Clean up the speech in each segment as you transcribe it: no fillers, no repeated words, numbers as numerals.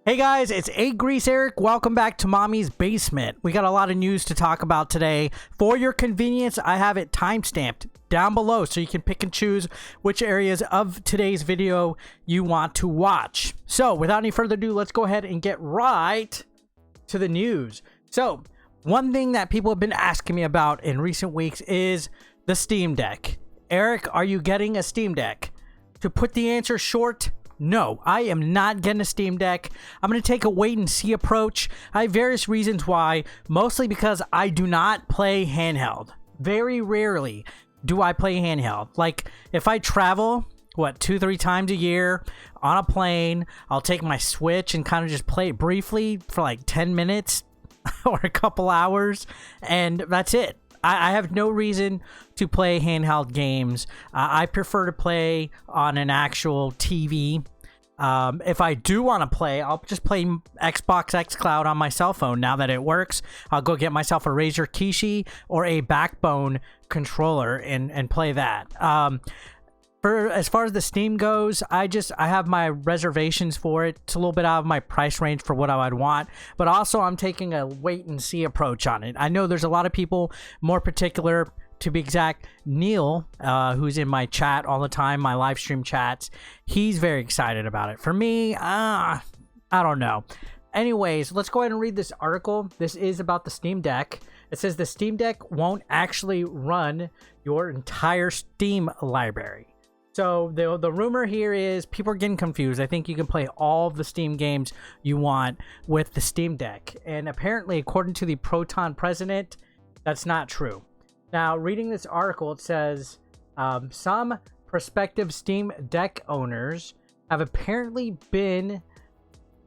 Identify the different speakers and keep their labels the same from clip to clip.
Speaker 1: Hey guys, it's Grease Eric. Welcome back to Mommy's Basement. We got a lot of news to talk about today. For your convenience, I have it timestamped down below so you can pick and choose which areas of today's video you want to watch. So without any further ado, let's go ahead and get right to the news. So one thing that people have been asking me about in recent weeks is the Steam Deck. Eric, are you getting a Steam Deck? To put the answer short, no, I am not getting a Steam Deck. I'm going to take a wait and see approach. I have various reasons why, mostly because I do not play handheld. Very rarely do I play handheld. Like, if I travel, 2-3 times a year on a plane, I'll take my Switch and kind of just play it briefly for like 10 minutes or a couple hours, and that's it. I have no reason to play handheld games. I prefer to play on an actual TV. If I do want to play, I'll just play Xbox xCloud on my cell phone. Now that it works, I'll go get myself a Razer Kishi or a Backbone controller and play that. As far as the Steam goes, I have my reservations for it. It's a little bit out of my price range for what I would want, but also I'm taking a wait and see approach on it. I know there's a lot of people, more particular, to be exact, Neil, who's in my chat all the time, my live stream chats, he's very excited about it. For me, I don't know. Anyways, let's go ahead and read this article. This is about the Steam Deck. It says the Steam Deck won't actually run your entire Steam library. So the rumor here is people are getting confused. I think you can play all of the Steam games you want with the Steam Deck. And apparently, according to the Proton president, that's not true. Now, reading this article, it says some prospective Steam Deck owners have apparently been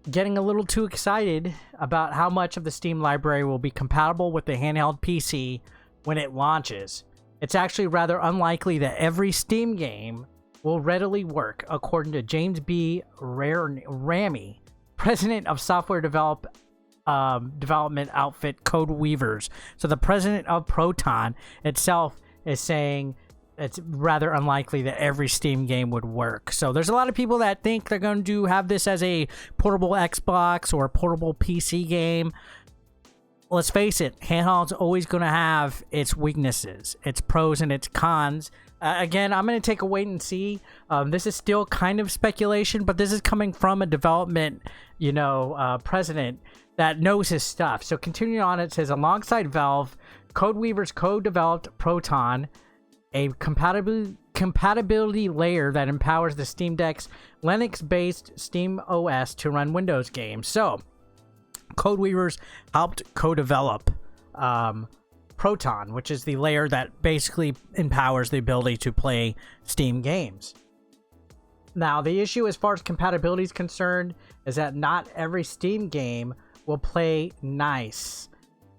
Speaker 1: getting a little too excited about how much of the Steam library will be compatible with the handheld PC when it launches. It's actually rather unlikely that every Steam game will readily work, according to James B. Ramey, president of software development outfit Code Weavers. So the president of Proton itself is saying it's rather unlikely that every Steam game would work. So there's a lot of people that think they're going to have this as a portable Xbox or a portable PC game. Let's face it, handheld's always going to have its weaknesses, its pros and its cons. Again, I'm going to take a wait and see. This is still kind of speculation, but this is coming from a development, president that knows his stuff. So continuing on, it says, alongside Valve, Codeweavers co-developed Proton, a compatibility layer that empowers the Steam Deck's Linux-based Steam OS to run Windows games. So Codeweavers helped co-develop Proton, which is the layer that basically empowers the ability to play Steam games. Now, the issue as far as compatibility is concerned is that not every Steam game will play nice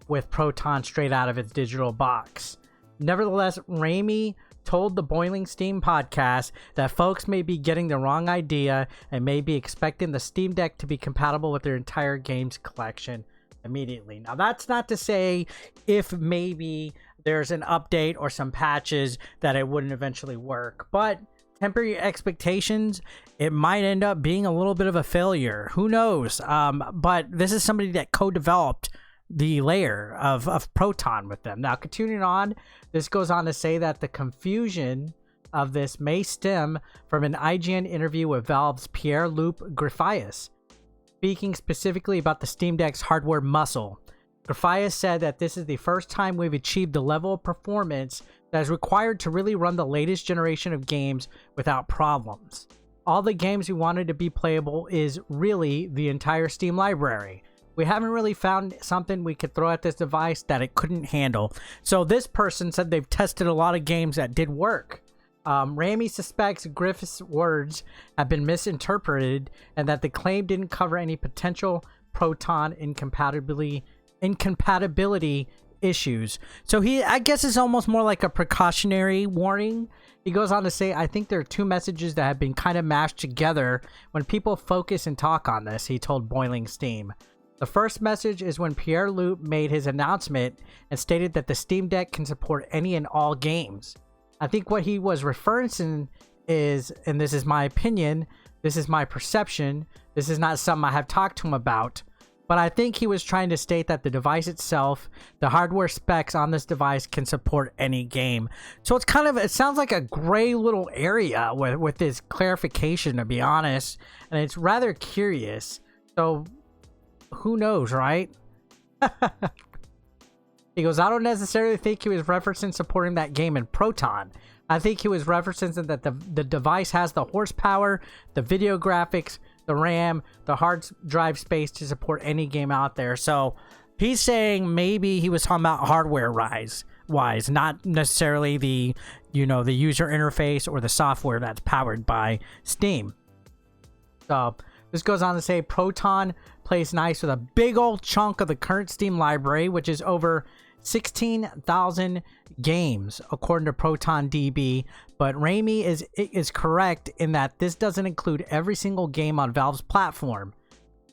Speaker 1: with Proton straight out of its digital box. Nevertheless, Ramey told the Boiling Steam podcast that folks may be getting the wrong idea and may be expecting the Steam Deck to be compatible with their entire games collection immediately. Now, that's not to say if maybe there's an update or some patches that it wouldn't eventually work, but temper your expectations. It might end up being a little bit of a failure. Who knows? But this is somebody that co-developed the layer of Proton with them. Now, continuing on, this goes on to say that the confusion of this may stem from an IGN interview with Valve's Pierre-Luc Griffius, speaking specifically about the Steam Deck's hardware muscle. Griffius said that this is the first time we've achieved the level of performance that is required to really run the latest generation of games without problems. All the games we wanted to be playable is really the entire Steam library. We haven't really found something we could throw at this device that it couldn't handle. So this person said they've tested a lot of games that did work. Ramey suspects Griffith's words have been misinterpreted and that the claim didn't cover any potential Proton incompatibility issues. So I guess it's almost more like a precautionary warning. He goes on to say, I think there are two messages that have been kind of mashed together when people focus and talk on this, he told Boiling Steam. The first message is when Pierre-Luc made his announcement and stated that the Steam Deck can support any and all games. I think what he was referencing is, and this is my opinion, This is my perception. This is not something I have talked to him about. But I think he was trying to state that the device itself, the hardware specs on this device can support any game. So it's kind of, it sounds like a gray little area with this clarification, to be honest. And it's rather curious. So who knows, right? He goes, I don't necessarily think he was referencing supporting that game in Proton. I think he was referencing that the device has the horsepower, the video graphics, the RAM, the hard drive space to support any game out there. So he's saying maybe he was talking about hardware wise, not necessarily the, you know, the user interface or the software that's powered by Steam. So this goes on to say Proton plays nice with a big old chunk of the current Steam library, which is over 16,000 games according to Proton DB. But Raimi is correct in that this doesn't include every single game on Valve's platform.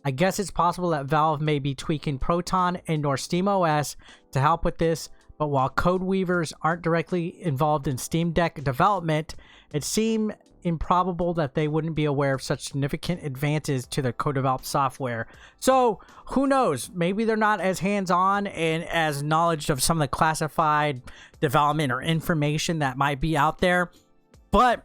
Speaker 1: I guess it's possible that Valve may be tweaking Proton and or SteamOS to help with this, but while code weavers aren't directly involved in Steam Deck development, it seemed improbable that they wouldn't be aware of such significant advances to their co-developed software. So who knows? Maybe they're not as hands-on and as knowledge of some of the classified development or information that might be out there. But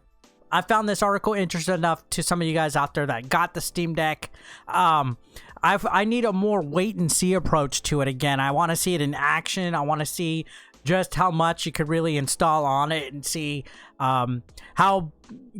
Speaker 1: I found this article interesting enough to some of you guys out there that got the Steam Deck. I need a more wait and see approach to it again. I want to see it in action. I want to see just how much you could really install on it and see how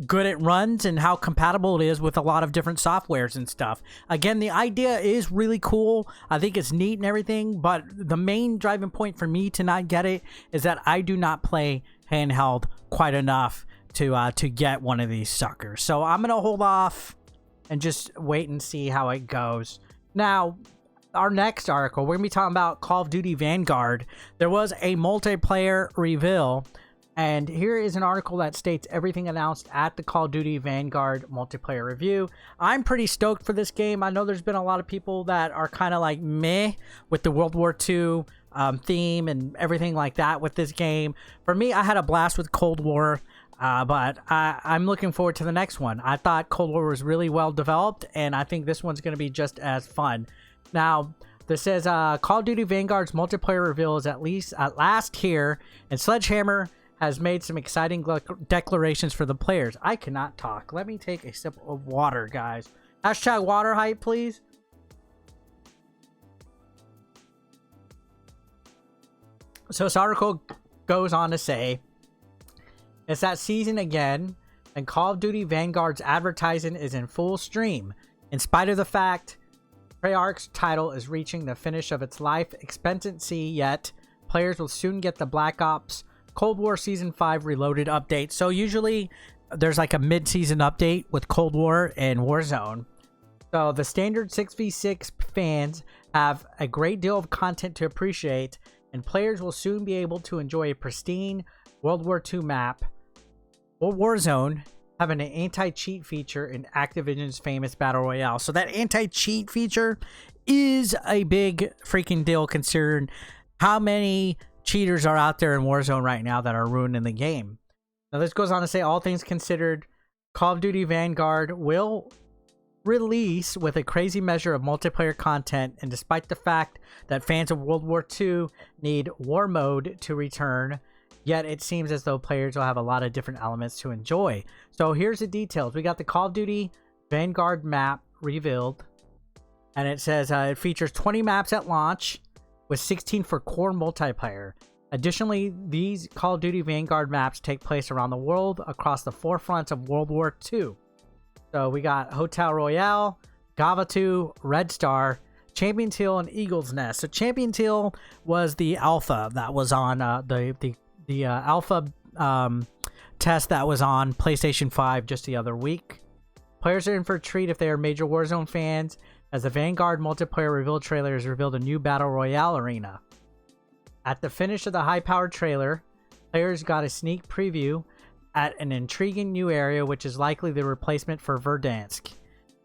Speaker 1: good it runs and how compatible it is with a lot of different softwares and stuff. Again, the idea is really cool. I think it's neat and everything, but the main driving point for me to not get it is that I do not play handheld quite enough to get one of these suckers. So I'm gonna hold off and just wait and see how it goes. Now, our next article, we're gonna be talking about Call of Duty Vanguard. There was a multiplayer reveal, and here is an article that states everything announced at the Call of Duty Vanguard multiplayer review. I'm pretty stoked for this game. I know there's been a lot of people that are kind of like meh with the World War II theme and everything like that with this game. For me, I had a blast with Cold War. But I'm looking forward to the next one. I thought Cold War was really well developed, and I think this one's going to be just as fun. Now, this says Call of Duty Vanguard's multiplayer reveal is at last here, and Sledgehammer has made some exciting declarations for the players. I cannot talk. Let me take a sip of water, guys. Hashtag water hype, please. So this article goes on to say, it's that season again, and Call of Duty Vanguard's advertising is in full stream. In spite of the fact Treyarch's title is reaching the finish of its life expectancy, yet players will soon get the Black Ops Cold War Season 5 Reloaded update. So usually there's like a mid-season update with Cold War and Warzone. So the standard 6v6 fans have a great deal of content to appreciate, and players will soon be able to enjoy a pristine World War II map or Warzone having an anti-cheat feature in Activision's famous Battle Royale. So that anti-cheat feature is a big freaking deal considering how many cheaters are out there in Warzone right now that are ruining the game. Now this goes on to say, all things considered, Call of Duty Vanguard will release with a crazy measure of multiplayer content, and despite the fact that fans of World War II need War Mode to return, yet it seems as though players will have a lot of different elements to enjoy. So here's the details. We got the Call of Duty Vanguard map revealed, and it says it features 20 maps at launch with 16 for core multiplayer. Additionally, these Call of Duty Vanguard maps take place around the world across the forefronts of World War II. So we got Hotel Royale, Gavatu, Red Star, Champions Hill, and Eagle's Nest. So Champions Hill was the alpha that was on the alpha test that was on PlayStation 5 just the other week. Players are in for a treat if they are major Warzone fans, as the Vanguard multiplayer reveal trailer has revealed a new Battle Royale arena. At the finish of the high-powered trailer, players got a sneak preview at an intriguing new area, which is likely the replacement for Verdansk.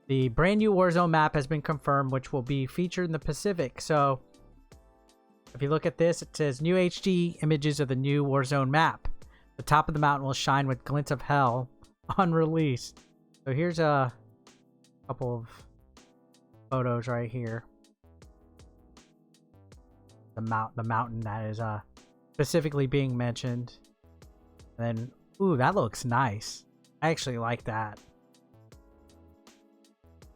Speaker 1: The brand new Warzone map has been confirmed, which will be featured in the Pacific. So if you look at this, it says new HD images of the new Warzone map. The top of the mountain will shine with glints of hell on release. So here's a Couple of photos right here. The mountain that is specifically being mentioned. And then, ooh, that looks nice. I actually like that.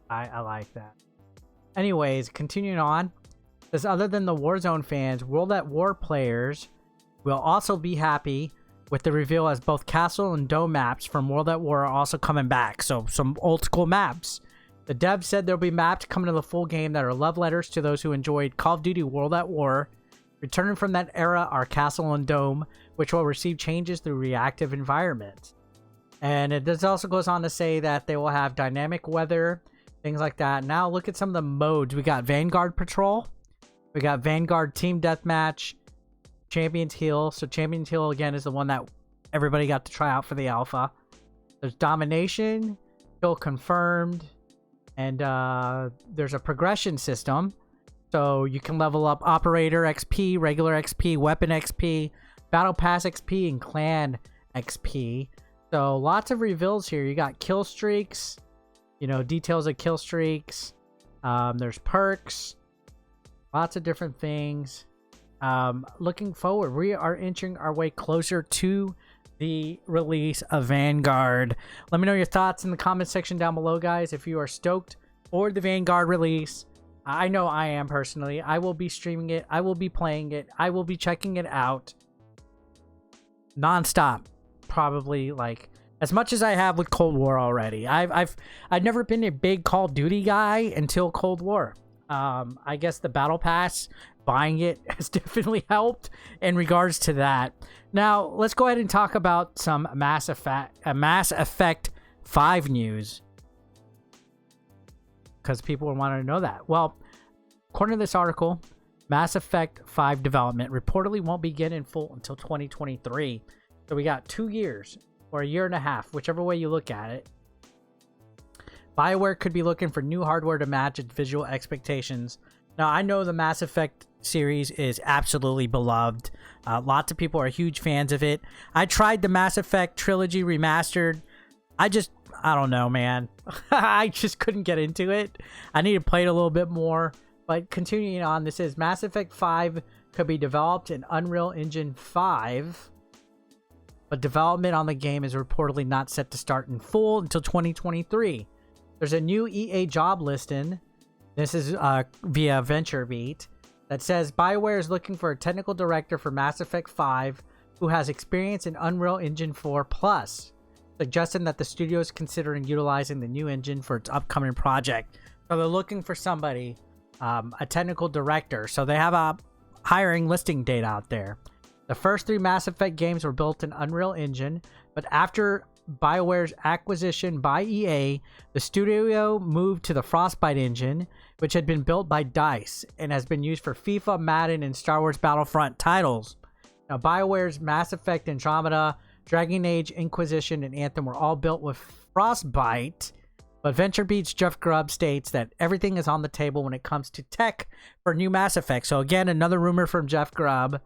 Speaker 1: I like that. Anyways, continuing on. This, other than the Warzone fans, World at War players will also be happy with the reveal, as both Castle and Dome maps from World at War are also coming back. So some old school maps. The devs said there'll be maps coming to the full game that are love letters to those who enjoyed Call of Duty World at War. Returning from that era are Castle and Dome, which will receive changes through reactive environments. And it also goes on to say that they will have dynamic weather, things like that. Now look at some of the modes. We got Vanguard Patrol. We got Vanguard Team Deathmatch. Champions Hill. So Champions Hill, again, is the one that everybody got to try out for the alpha. There's Domination. Kill Confirmed. And there's a progression system. So you can level up Operator XP, Regular XP, Weapon XP, Battle Pass XP, and Clan XP. So lots of reveals here. You got kill streaks, you know, details of kill streaks. There's perks, lots of different things. Looking forward, we are inching our way closer to the release of Vanguard. Let me know your thoughts in the comment section down below, guys. If you are stoked for the Vanguard release, I know I am personally. I will be streaming it. I will be playing it. I will be checking it out nonstop. Probably like as much as I have with Cold War already. I've never been a big Call of Duty guy until Cold War. I guess the Battle Pass, buying it has definitely helped in regards to that. Now, let's go ahead and talk about some Mass Effect 5 news, because people wanted to know that. Well, according to this article, Mass Effect 5 development reportedly won't begin in full until 2023. So we got 2 years or a year and a half, whichever way you look at it. BioWare could be looking for new hardware to match its visual expectations. Now, I know the Mass Effect series is absolutely beloved. Lots of people are huge fans of it. I tried the Mass Effect trilogy remastered. I don't know, man. I just couldn't get into it. I need to play it a little bit more. But continuing on, this is Mass Effect 5 could be developed in Unreal Engine 5. But development on the game is reportedly not set to start in full until 2023. There's a new EA job listing. This is via VentureBeat. That says BioWare is looking for a technical director for Mass Effect 5 who has experience in Unreal Engine 4 Plus, suggesting that the studio is considering utilizing the new engine for its upcoming project. So they're looking for somebody, a technical director. So they have a hiring listing date out there. The first 3 Mass Effect games were built in Unreal Engine, but after BioWare's acquisition by EA, the studio moved to the Frostbite engine, which had been built by DICE and has been used for FIFA, Madden, and Star Wars Battlefront titles. Now, BioWare's Mass Effect Andromeda, Dragon Age, Inquisition, and Anthem were all built with Frostbite, but VentureBeat's Jeff Grubb states that everything is on the table when it comes to tech for new Mass Effect. So again, another rumor from Jeff Grubb.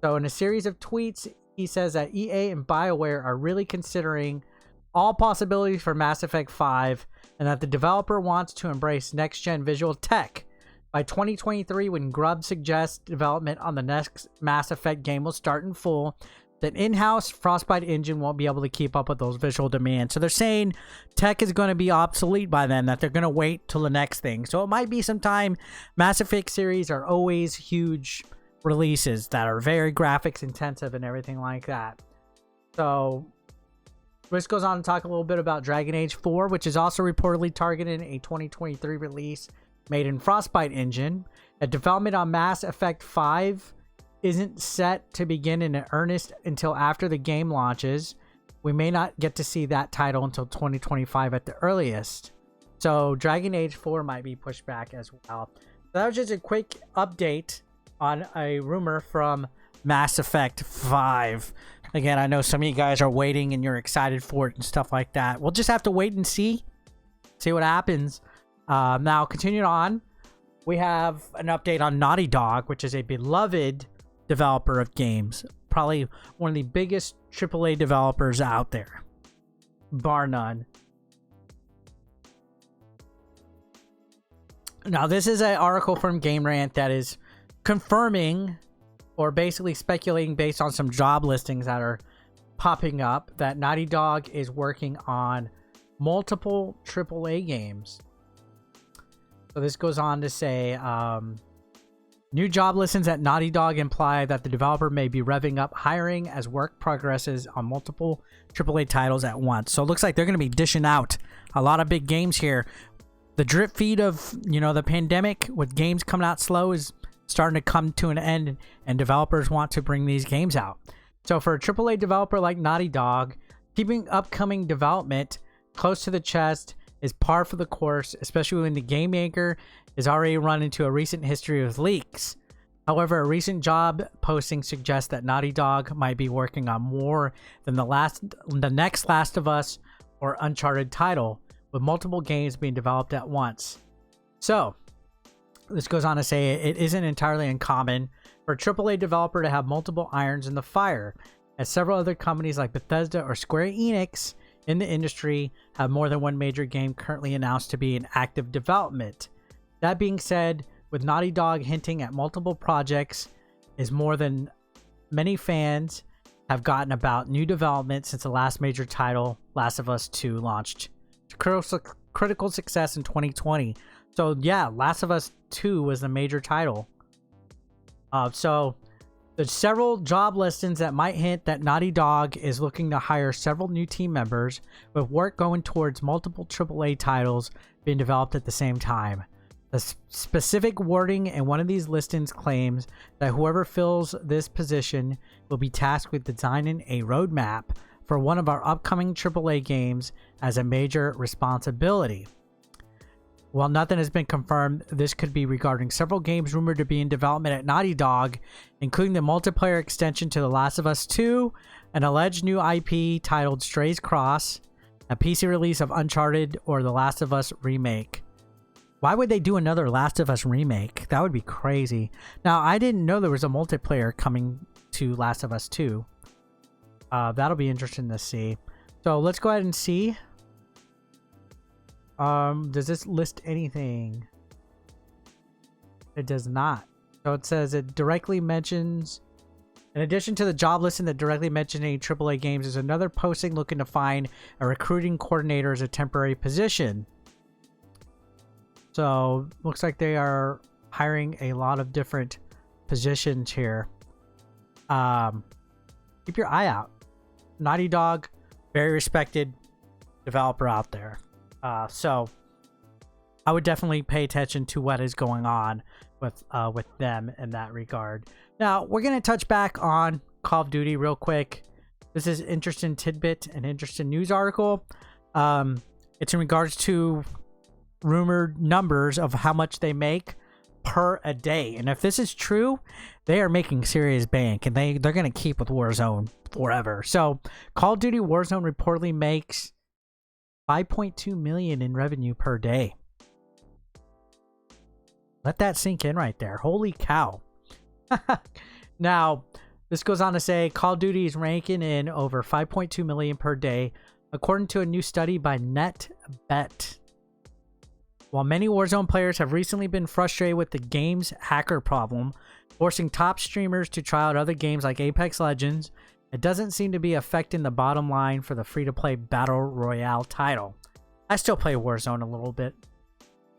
Speaker 1: So in a series of tweets, he says that EA and BioWare are really considering all possibilities for Mass Effect 5 and that the developer wants to embrace next-gen visual tech. By 2023, when Grubb suggests development on the next Mass Effect game will start in full, the in-house Frostbite engine won't be able to keep up with those visual demands. So they're saying tech is going to be obsolete by then, that they're going to wait till the next thing. So it might be some time. Mass Effect series are always huge releases that are very graphics intensive and everything like that. So this goes on to talk a little bit about Dragon Age 4, which is also reportedly targeting a 2023 release made in Frostbite engine. A development on Mass Effect 5 isn't set to begin in earnest until after the game launches. We may not get to see that title until 2025 at the earliest. So Dragon Age 4 might be pushed back as well. So that was just a quick update on a rumor from Mass Effect 5. Again, I know some of you guys are waiting and you're excited for it and stuff like that. We'll just have to wait and see what happens. Now, continuing on, we have an update on Naughty Dog, which is a beloved developer of games. Probably one of the biggest AAA developers out there, bar none. Now, this is an article from Game Rant that is confirming or basically speculating based on some job listings that are popping up that Naughty Dog is working on multiple AAA games. So this goes on to say, new job listings at Naughty Dog imply that the developer may be revving up hiring as work progresses on multiple AAA titles at once. So it looks like they're going to be dishing out a lot of big games here. The drip feed of, the pandemic with games coming out slow is starting to come to an end, and developers want to bring these games out. So for a AAA developer like Naughty Dog, keeping upcoming development close to the chest is par for the course, especially when the game maker is already run into a recent history of leaks. However, a recent job posting suggests that Naughty Dog might be working on more than the next Last of Us or Uncharted title, with multiple games being developed at once. So, this goes on to say it isn't entirely uncommon for a AAA developer to have multiple irons in the fire, as several other companies like Bethesda or Square Enix in the industry have more than one major game currently announced to be in active development. That being said, with Naughty Dog hinting at multiple projects is more than many fans have gotten about new development since the last major title, Last of Us 2, launched to critical success in 2020. So yeah, Last of Us 2 was the major title. So there's several job listings that might hint that Naughty Dog is looking to hire several new team members, with work going towards multiple AAA titles being developed at the same time. The specific wording in one of these listings claims that whoever fills this position will be tasked with designing a roadmap for one of our upcoming AAA games as a major responsibility. While nothing has been confirmed, this could be regarding several games rumored to be in development at Naughty Dog, including the multiplayer extension to The Last of Us 2, an alleged new IP titled Strays Cross, a PC release of Uncharted, or The Last of Us remake. Why would they do another Last of Us remake? That would be crazy. Now, I didn't know there was a multiplayer coming to Last of Us 2. That'll be interesting to see. So let's go ahead and see. Does this list anything? It does not. So it says it directly mentions, in addition to the job listing that directly mentions any AAA games, there's another posting looking to find a recruiting coordinator as a temporary position. So looks like they are hiring a lot of different positions here. Keep your eye out. Naughty Dog, very respected developer out there. So I would definitely pay attention to what is going on with them in that regard. Now we're gonna touch back on Call of Duty real quick. This is an interesting tidbit, an interesting news article. It's in regards to rumored numbers of how much they make per a day, and if this is true, they are making serious bank, and they're gonna keep with Warzone forever. So Call of Duty Warzone reportedly makes 5.2 million in revenue per day. Let that sink in right there. Holy cow. Now, this goes on to say Call of Duty is ranking in over 5.2 million per day, according to a new study by NetBet. While many Warzone players have recently been frustrated with the game's hacker problem, forcing top streamers to try out other games like Apex Legends, it doesn't seem to be affecting the bottom line for the free-to-play Battle Royale title. I still play Warzone a little bit.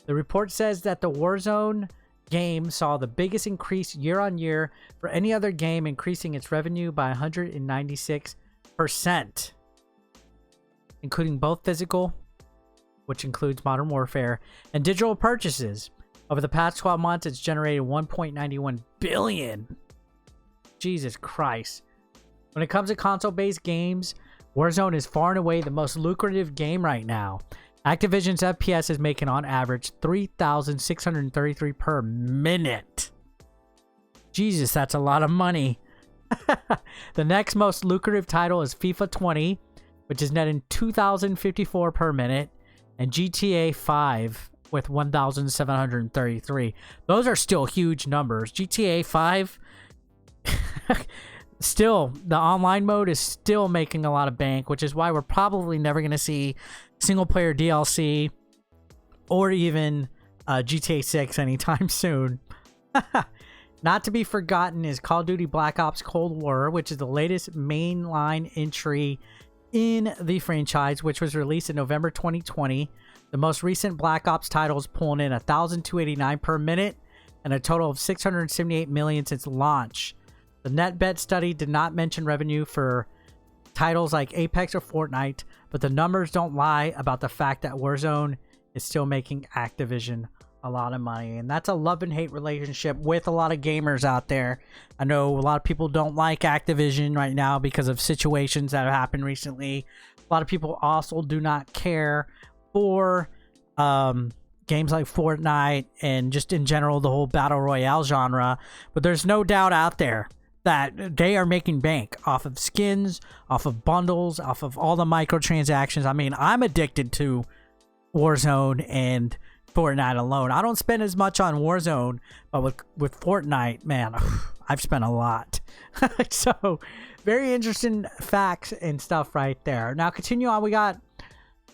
Speaker 1: The report says that the Warzone game saw the biggest increase year on year for any other game, increasing its revenue by 196%, including both physical, which includes Modern Warfare, and digital purchases. Over the past 12 months, it's generated 1.91 billion. Jesus Christ. When it comes to console-based games, Warzone is far and away the most lucrative game right now. Activision's FPS is making on average 3,633 per minute. Jesus, that's a lot of money. The next most lucrative title is FIFA 20, which is netting 2,054 per minute, and GTA 5 with 1,733. Those are still huge numbers. GTA 5, still, the online mode is still making a lot of bank, which is why we're probably never going to see single player DLC or even GTA 6 anytime soon. Not to be forgotten is Call of Duty Black Ops Cold War, which is the latest mainline entry in the franchise, which was released in November 2020. The most recent Black Ops titles pulling in 1,289 per minute and a total of 678 million since launch. The NetBet study did not mention revenue for titles like Apex or Fortnite, but the numbers don't lie about the fact that Warzone is still making Activision a lot of money. And that's a love and hate relationship with a lot of gamers out there. I know a lot of people don't like Activision right now because of situations that have happened recently. A lot of people also do not care for games like Fortnite and just in general the whole battle royale genre. But there's no doubt out there that they are making bank off of skins, off of bundles, off of all the microtransactions. I mean, I'm addicted to Warzone and Fortnite alone. I don't spend as much on Warzone, but with Fortnite, man, I've spent a lot. So, very interesting facts and stuff right there. Now, continue on. We got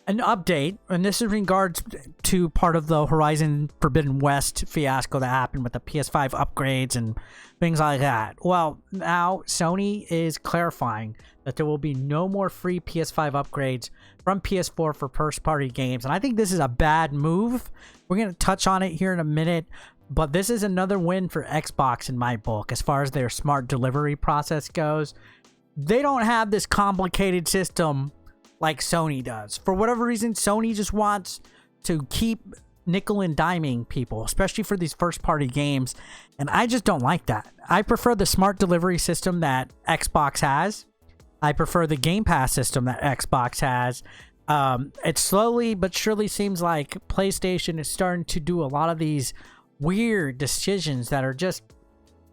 Speaker 1: an update, and this is in regards to part of the Horizon Forbidden West fiasco that happened with the PS5 upgrades and things like that. Well, now Sony is clarifying that there will be no more free PS5 upgrades from PS4 for first-party games, and I think this is a bad move. We're going to touch on it here in a minute, but this is another win for Xbox in my book as far as their smart delivery process goes. They don't have this complicated system like Sony does. For whatever reason, Sony just wants to keep nickel and diming people, especially for these first-party games, and I just don't like that. I prefer the smart delivery system that Xbox has. I prefer the Game Pass system that Xbox has. It slowly but surely seems like PlayStation is starting to do a lot of these weird decisions that are just,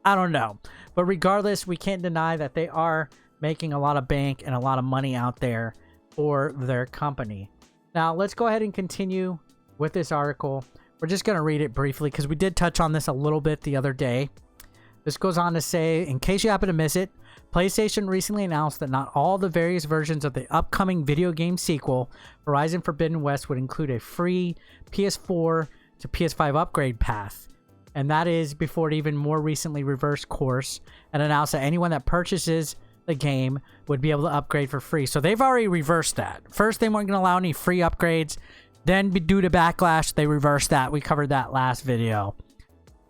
Speaker 1: I don't know. But regardless, we can't deny that they are making a lot of bank and a lot of money out there for their company. Now, let's go ahead and continue with this article. We're just going to read it briefly because we did touch on this a little bit the other day. This goes on to say, in case you happen to miss it, PlayStation recently announced that not all the various versions of the upcoming video game sequel, Horizon Forbidden West, would include a free PS4 to PS5 upgrade path. And that is before it even more recently reversed course and announced that anyone that purchases the game would be able to upgrade for free. So they've already reversed that. First, they weren't going to allow any free upgrades. Then, due to backlash, they reversed that. We covered that last video.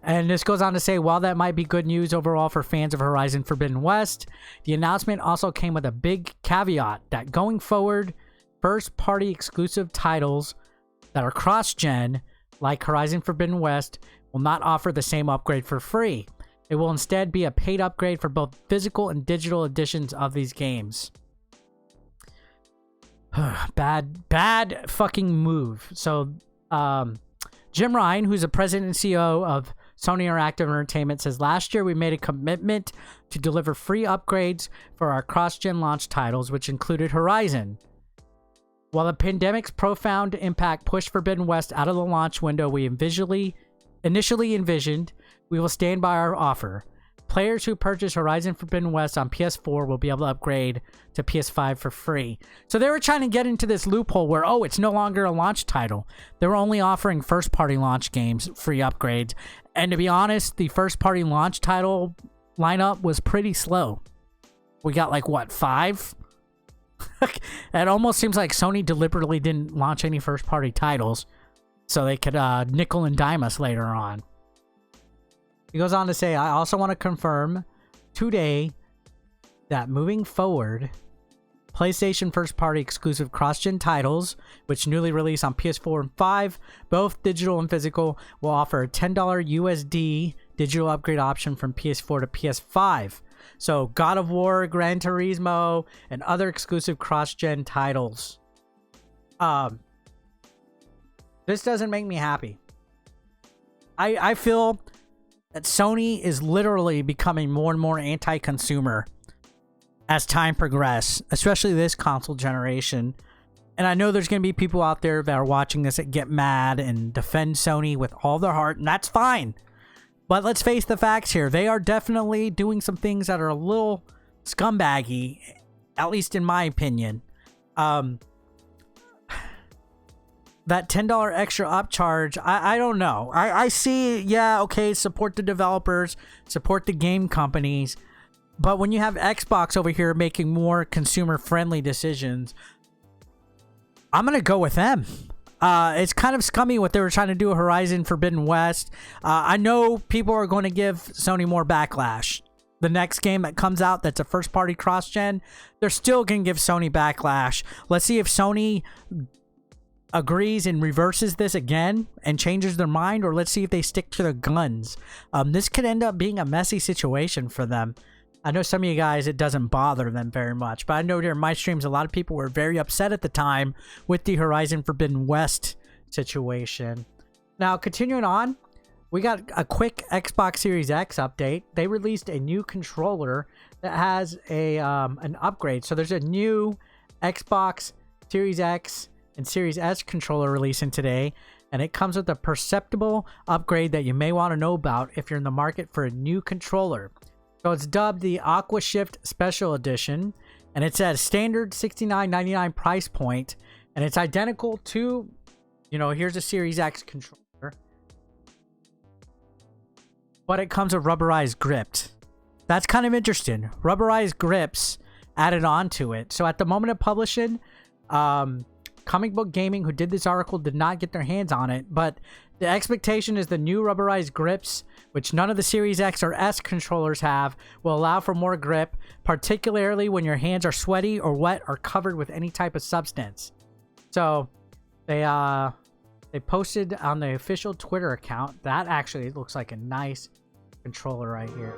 Speaker 1: And this goes on to say, while that might be good news overall for fans of Horizon Forbidden West, the announcement also came with a big caveat that going forward, first-party exclusive titles that are cross-gen, like Horizon Forbidden West, will not offer the same upgrade for free. It will instead be a paid upgrade for both physical and digital editions of these games. Bad fucking move. So, Jim Ryan, who's the president and CEO of Sony Interactive Entertainment, says, last year we made a commitment to deliver free upgrades for our cross-gen launch titles, which included Horizon. While the pandemic's profound impact pushed Forbidden West out of the launch window we initially envisioned, we will stand by our offer. Players who purchase Horizon Forbidden West on PS4 will be able to upgrade to PS5 for free. So they were trying to get into this loophole where, oh, it's no longer a launch title. They were only offering first-party launch games free upgrades. And to be honest, the first-party launch title lineup was pretty slow. We got like, what, 5? It almost seems like Sony deliberately didn't launch any first-party titles so they could nickel and dime us later on. He goes on to say, I also want to confirm today that moving forward, PlayStation first-party exclusive cross-gen titles, which newly released on PS4 and 5, both digital and physical, will offer a $10 USD digital upgrade option from PS4 to PS5. So God of War, Gran Turismo, and other exclusive cross-gen titles. This doesn't make me happy. I feel that Sony is literally becoming more and more anti-consumer as time progresses, especially this console generation. And I know there's going to be people out there that are watching this that get mad and defend Sony with all their heart, and that's fine. But let's face the facts here. They are definitely doing some things that are a little scumbaggy, at least in my opinion. that $10 extra upcharge, I don't know. I see, yeah, okay, support the developers, support the game companies, but when you have Xbox over here making more consumer-friendly decisions, I'm going to go with them. It's kind of scummy what they were trying to do with Horizon Forbidden West. I know people are going to give Sony more backlash. The next game that comes out that's a first-party cross-gen, they're still going to give Sony backlash. Let's see if Sony agrees and reverses this again and changes their mind, or let's see if they stick to their guns. This could end up being a messy situation for them. I know some of you guys, it doesn't bother them very much, but I know during my streams, a lot of people were very upset at the time with the Horizon Forbidden West situation. Now, continuing on, we got a quick Xbox Series X update. They released a new controller that has an upgrade. So there's a new Xbox Series X and Series S controller releasing today, and it comes with a perceptible upgrade that you may want to know about if you're in the market for a new controller. So it's dubbed the Aqua Shift Special Edition, and it's at a standard $69.99 price point, and it's identical to, here's a Series X controller, but it comes with rubberized grips. That's kind of interesting. Rubberized grips added on to it. So at the moment of publishing, Comic Book Gaming, who did this article, did not get their hands on it, but the expectation is the new rubberized grips, which none of the Series X or S controllers have, will allow for more grip, particularly when your hands are sweaty or wet or covered with any type of substance. So they posted on the official Twitter account. That actually looks like a nice controller right here.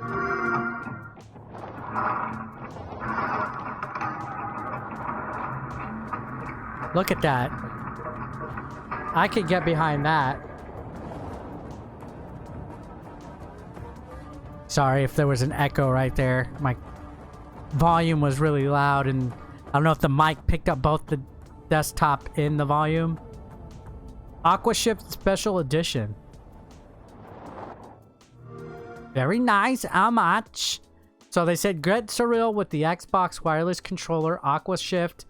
Speaker 1: Look at that. I could get behind that. Sorry if there was an echo right there. My volume was really loud, and I don't know if the mic picked up both the desktop and the volume. Aqua Shift Special Edition. Very nice. How much? So they said get surreal with the Xbox wireless controller Aqua Shift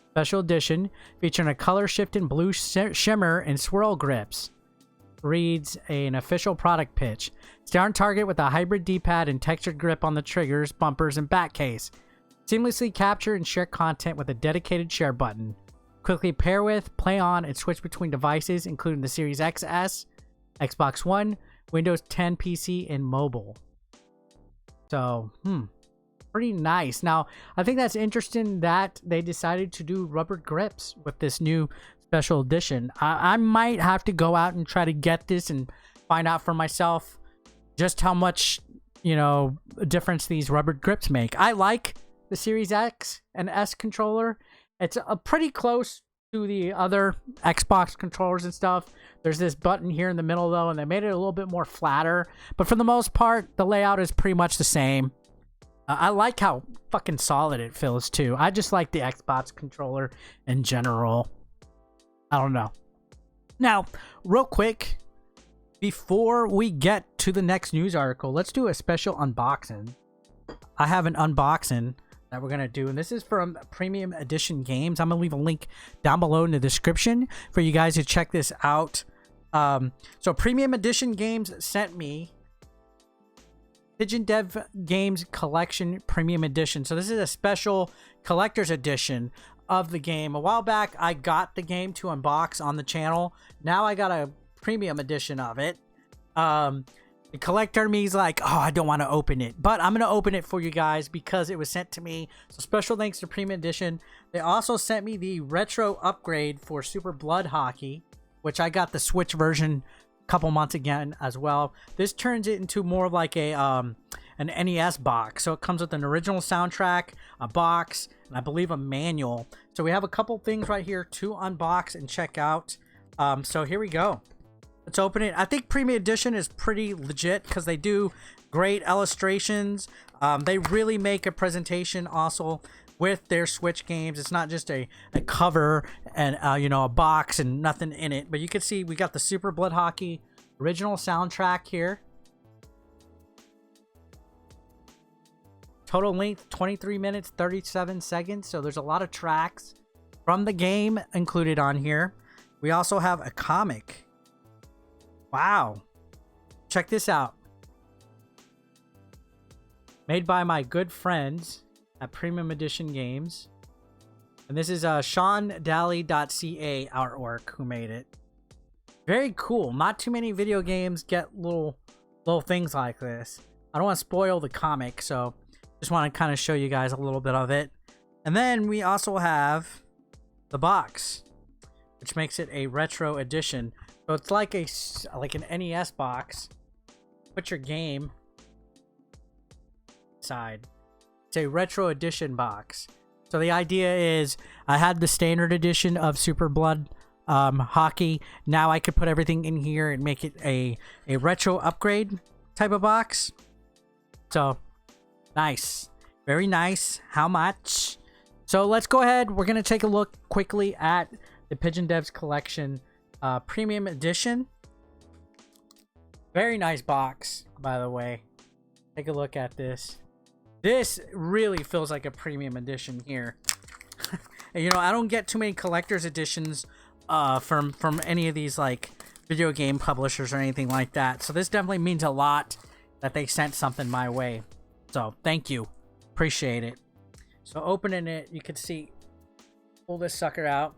Speaker 1: Special Edition, featuring a color shifting blue shimmer and swirl grips. Reads an official product pitch. Stay on target with a hybrid D-pad and textured grip on the triggers, bumpers, and back case. Seamlessly capture and share content with a dedicated share button. Quickly pair with, play on, and switch between devices, including the Series XS, Xbox One, Windows 10 PC, and mobile. So, pretty nice. Now, I think that's interesting that they decided to do rubber grips with this new special edition. I might have to go out and try to get this and find out for myself just how much, difference these rubber grips make. I like the Series X and S controller. It's pretty close to the other Xbox controllers and stuff. There's this button here in the middle, though, and they made it a little bit more flatter. But for the most part, the layout is pretty much the same. I like how fucking solid it feels, too. I just like the Xbox controller in general. I don't know. Now, real quick, before we get to the next news article, let's do a special unboxing. I have an unboxing that we're going to do, and this is from Premium Edition Games. I'm going to leave a link down below in the description for you guys to check this out. So Premium Edition Games sent me Pigeon Dev Games Collection Premium Edition. So this is a special collector's edition of the game. A while back, I got the game to unbox on the channel. Now I got a premium edition of it. The collector me's like, oh, I don't want to open it, but I'm going to open it for you guys because it was sent to me. So special thanks to Premium Edition. They also sent me the retro upgrade for Super Blood Hockey, which I got the Switch version a couple months again as well. This turns it into more of like a an NES box. So it comes with an original soundtrack, a box, and I believe a manual. So we have a couple things right here to unbox and check out. So here we go. Let's open it. I think Premium Edition is pretty legit because they do great illustrations. They really make a presentation also with their Switch games. It's not just a cover and a box and nothing in it. But you can see we got the Super Blood Hockey original soundtrack here. Total length 23 minutes 37 seconds. So there's a lot of tracks from the game included on here. We also have a comic. Wow. Check this out. Made by my good friends at Premium Edition Games. And this is SeanDally.ca artwork who made it. Very cool. Not too many video games get little things like this. I don't want to spoil the comic, so just want to kind of show you guys a little bit of it. And then we also have the box, which makes it a retro edition. So it's like an NES box. Put your game inside. It's a retro edition box. So the idea is I had the standard edition of Super Blood Hockey. Now I could put everything in here and make it a retro upgrade type of box. So nice. Very nice. How much? So let's go ahead. We're going to take a look quickly at the Pigeon Devs Collection Premium Edition. Very nice box, by the way. Take a look at this. This really feels like a premium edition here. You know, I don't get too many collector's editions from any of these like video game publishers or anything like that. So this definitely means a lot that they sent something my way. So thank you. Appreciate it. So opening it, you can see, pull this sucker out.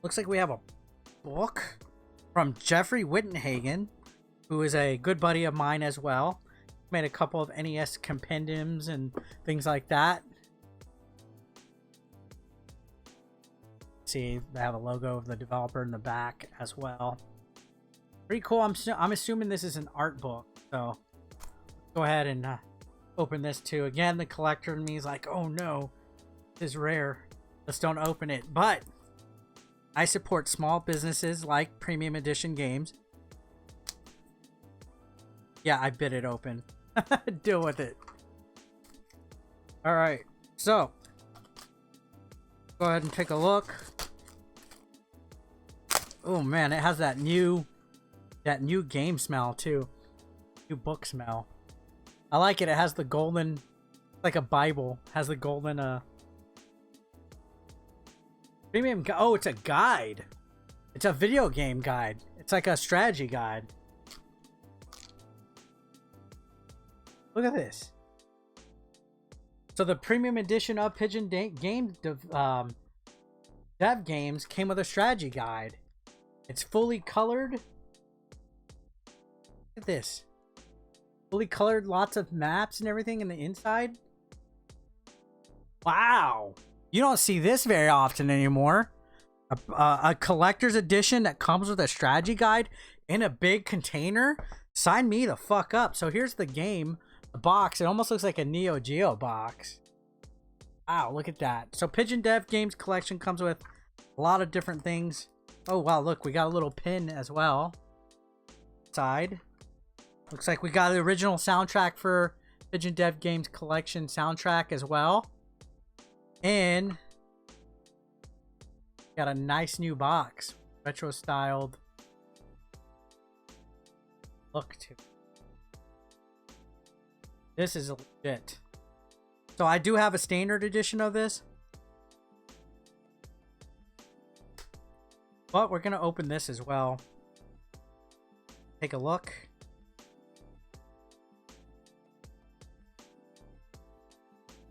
Speaker 1: Looks like we have a book from Jeffrey Wittenhagen, who is a good buddy of mine as well. Made a couple of NES compendiums and things like that. See, they have a logo of the developer in the back as well. Pretty cool. I'm assuming this is an art book, so go ahead and open this too. Again, the collector in me is like, oh no, this is rare. Let's don't open it. But I support small businesses like Premium Edition Games. Yeah, I bit it open. Deal with it. Alright, so go ahead and take a look. Oh man, it has that new game smell too. New book smell. I like it. It has the golden, like a Bible. Has the golden premium. Oh, it's a guide. It's a video game guide. It's like a strategy guide. Look at this. So the premium edition of Pigeon Game Dev Games came with a strategy guide. It's fully colored. Look at this. Fully colored, lots of maps and everything in the inside. Wow. You don't see this very often anymore. A collector's edition that comes with a strategy guide in a big container. Sign me the fuck up. So here's the game. The box. It almost looks like a Neo Geo box. Wow, look at that. So Pigeon Dev Games Collection comes with a lot of different things. Oh wow, look, we got a little pin as well. Side. Looks like we got the original soundtrack for Pigeon Dev Games Collection soundtrack as well. And got a nice new box. Retro styled look to it. This is legit. So I do have a standard edition of this. But we're going to open this as well. Take a look.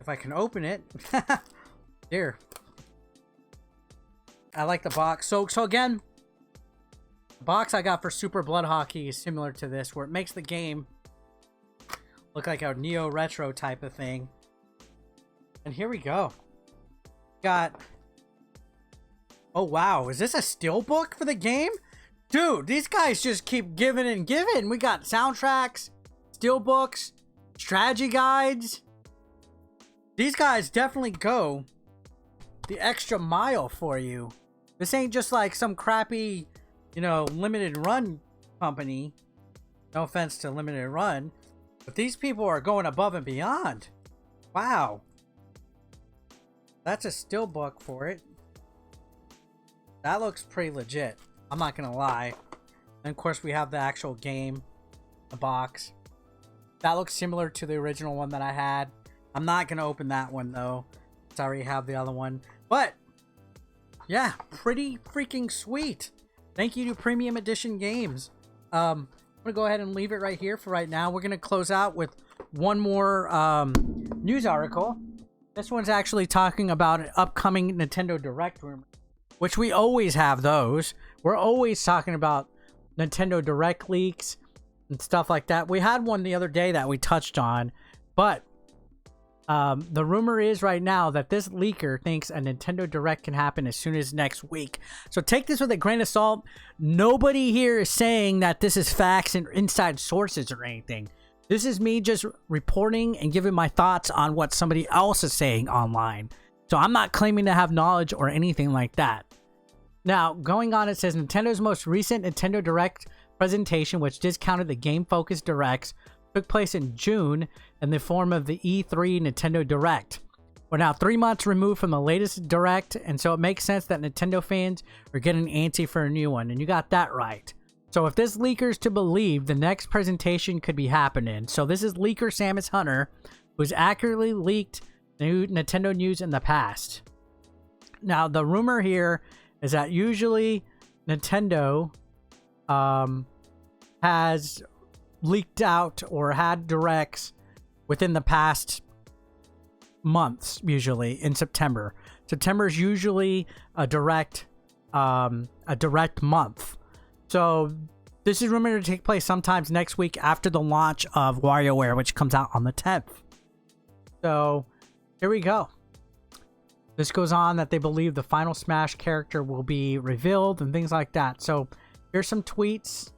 Speaker 1: If I can open it. Here. I like the box. So again, the box I got for Super Blood Hockey is similar to this, where it makes the game look like a neo retro type of thing. And here we go. Got, oh wow, is this a steelbook for the game? Dude, these guys just keep giving and giving. We got soundtracks, steelbooks, strategy guides. These guys definitely go the extra mile for you. This ain't just like some crappy, you know, limited run company. No offense to limited run. But these people are going above and beyond. Wow. That's a steelbook for it. That looks pretty legit. I'm not going to lie. And of course we have the actual game. The box. That looks similar to the original one that I had. I'm not going to open that one though. I already have the other one. But yeah, pretty freaking sweet. Thank you to Premium Edition Games. I'm gonna go ahead and leave it right here for right now. We're gonna close out with one more news article. This one's actually talking about an upcoming Nintendo Direct rumor, which we always have those. We're always talking about Nintendo Direct leaks and stuff like that. We had one the other day that we touched on, but the rumor is right now that this leaker thinks a Nintendo Direct can happen as soon as next week. So take this with a grain of salt. Nobody here is saying that this is facts and inside sources or anything. This is me just reporting and giving my thoughts on what somebody else is saying online. So I'm not claiming to have knowledge or anything like that. Now, going on, it says Nintendo's most recent Nintendo Direct presentation, which discounted the game-focused Directs, took place in June in the form of the E3 Nintendo Direct. We're now 3 months removed from the latest Direct, and so it makes sense that Nintendo fans are getting antsy for a new one, and you got that right. So if this leaker's to believe, the next presentation could be happening. So this is leaker Samus Hunter, who's accurately leaked new Nintendo news in the past. Now, the rumor here is that usually Nintendo has leaked out or had directs within the past months, usually in September. September is usually a direct month. So this is rumored to take place sometimes next week after the launch of WarioWare, which comes out on the 10th. So here we go. This goes on that they believe the final Smash character will be revealed and things like that. So here's some tweets.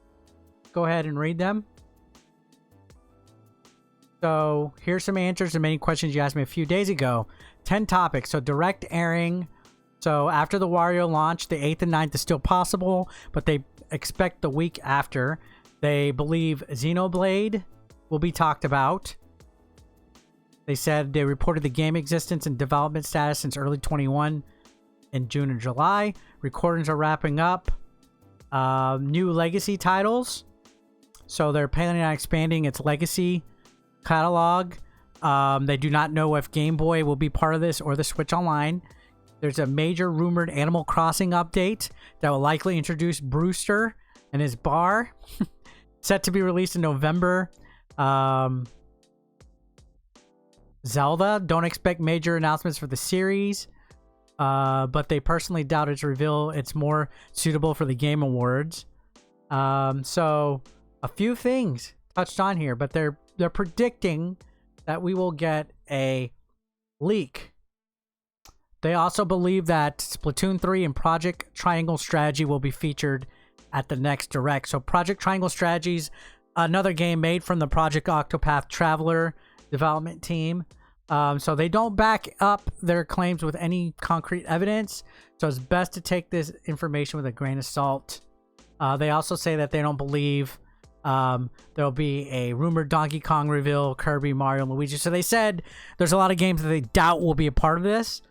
Speaker 1: Go ahead and read them. So here's some answers to many questions you asked me a few days ago. 10 topics. So direct airing. So after the Wario launch, the 8th and 9th is still possible, but they expect the week after. They believe Xenoblade will be talked about. They said they reported the game existence and development status since early 21 in June and July. Recordings are wrapping up. New legacy titles. So they're planning on expanding its legacy catalog. They do not know if Game Boy will be part of this or the Switch Online. There's a major rumored Animal Crossing update that will likely introduce Brewster and his bar. Set to be released in November. Zelda, don't expect major announcements for the series, but they personally doubt its reveal. It's more suitable for the Game Awards. So a few things touched on here, but they're predicting that we will get a leak. They also believe that Splatoon 3 and Project Triangle Strategy will be featured at the next Direct. So Project Triangle Strategy's another game made from the Project Octopath Traveler development team. So they don't back up their claims with any concrete evidence. So it's best to take this information with a grain of salt. They also say that they don't believe there'll be a rumored Donkey Kong reveal, Kirby, Mario, and Luigi. So they said there's a lot of games that they doubt will be a part of this.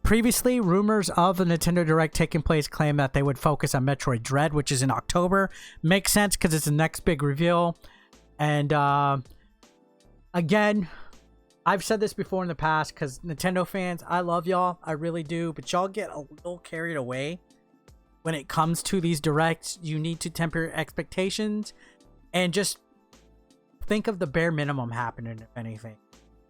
Speaker 1: Previously, rumors of the Nintendo Direct taking place claim that they would focus on Metroid Dread, which is in October. Makes sense because it's the next big reveal. And again, I've said this before in the past because Nintendo fans, I love y'all. I really do. But y'all get a little carried away when it comes to these Directs. You need to temper your expectations and just think of the bare minimum happening, if anything.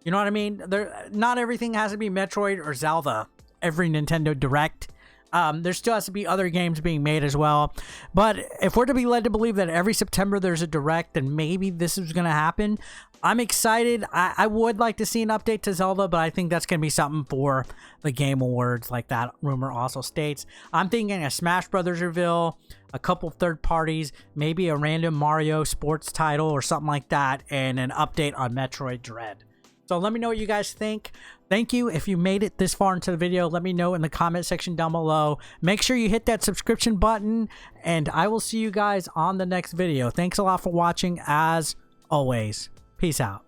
Speaker 1: You know what I mean? Not everything has to be Metroid or Zelda every Nintendo Direct. There still has to be other games being made as well. But if we're to be led to believe that every September there's a Direct, then maybe this is going to happen. I'm excited. I would like to see an update to Zelda, but I think that's going to be something for the Game Awards, like that rumor also states. I'm thinking a Smash Brothers reveal, a couple third parties, maybe a random Mario sports title or something like that, and an update on Metroid Dread. So let me know what you guys think. Thank you. If you made it this far into the video, let me know in the comment section down below. Make sure you hit that subscription button, and I will see you guys on the next video. Thanks a lot for watching, as always. Peace out.